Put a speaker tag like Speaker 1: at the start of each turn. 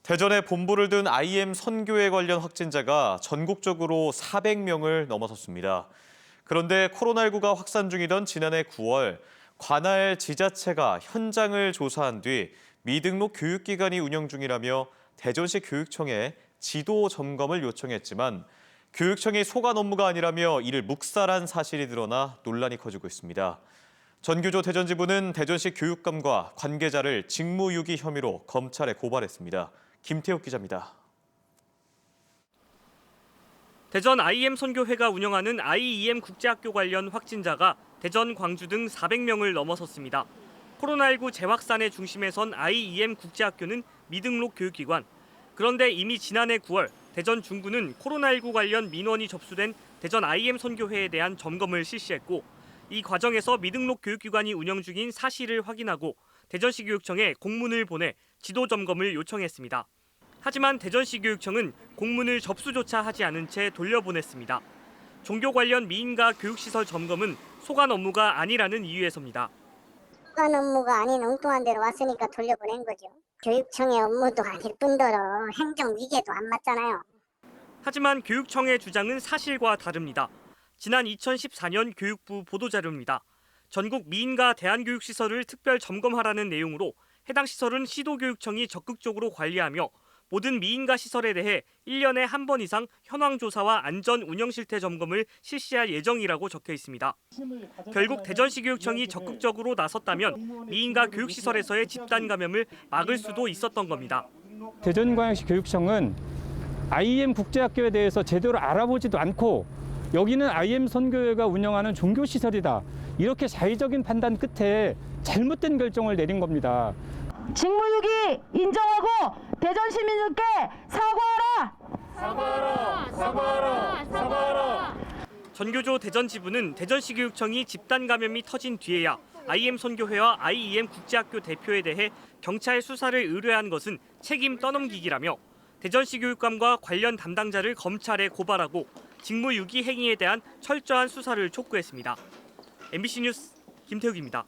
Speaker 1: 대전에 본부를 둔 IM 선교회 관련 확진자가 전국적으로 400명을 넘어섰습니다. 그런데 코로나19가 확산 중이던 지난해 9월 관할 지자체가 현장을 조사한 뒤 미등록 교육기관이 운영 중이라며 대전시 교육청에 지도 점검을 요청했지만 교육청이 소관 업무가 아니라며 이를 묵살한 사실이 드러나 논란이 커지고 있습니다. 전교조 대전지부는 대전시 교육감과 관계자를 직무유기 혐의로 검찰에 고발했습니다. 김태욱 기자입니다.
Speaker 2: 대전 IM 선교회가 운영하는 IEM 국제학교 관련 확진자가 대전, 광주 등 400명을 넘어섰습니다. 코로나19 재확산의 중심에 선 IEM 국제학교는 미등록 교육기관. 그런데 이미 지난해 9월 대전 중구는 코로나19 관련 민원이 접수된 대전 IM 선교회에 대한 점검을 실시했고 이 과정에서 미등록 교육기관이 운영 중인 사실을 확인하고 대전시 교육청에 공문을 보내 지도 점검을 요청했습니다. 하지만 대전시 교육청은 공문을 접수조차 하지 않은 채 돌려보냈습니다. 종교 관련 미인가 교육시설 점검은 소관 업무가 아니라는 이유에서입니다.
Speaker 3: 소관 업무가 아닌 엉뚱한 데로 왔으니까 돌려보낸 거죠. 교육청의 업무도 아닐 뿐더러 행정위계도 안 맞잖아요.
Speaker 2: 하지만 교육청의 주장은 사실과 다릅니다. 지난 2014년 교육부 보도자료입니다. 전국 미인가 대안교육시설을 특별 점검하라는 내용으로 해당 시설은 시도교육청이 적극적으로 관리하며 모든 미인가 시설에 대해 1년에 한 번 이상 현황조사와 안전 운영 실태 점검을 실시할 예정이라고 적혀 있습니다. 결국 대전시 교육청이 적극적으로 나섰다면 미인가 교육시설에서의 집단 감염을 막을 수도 있었던 겁니다.
Speaker 4: 대전광역시 교육청은 IM 국제학교에 대해서 제대로 알아보지도 않고 여기는 IM 선교회가 운영하는 종교시설이다. 이렇게 자의적인 판단 끝에 잘못된 결정을 내린 겁니다.
Speaker 5: 직무유기 인정하고 대전 시민들께 사과하라!
Speaker 6: 사과하라! 사과하라! 사과하라!
Speaker 2: 전교조 대전지부는 대전시 교육청이 집단 감염이 터진 뒤에야 IM 선교회와 IEM 국제학교 대표에 대해 경찰 수사를 의뢰한 것은 책임 떠넘기기라며 대전시 교육감과 관련 담당자를 검찰에 고발하고 직무유기 행위에 대한 철저한 수사를 촉구했습니다. MBC 뉴스 김태욱입니다.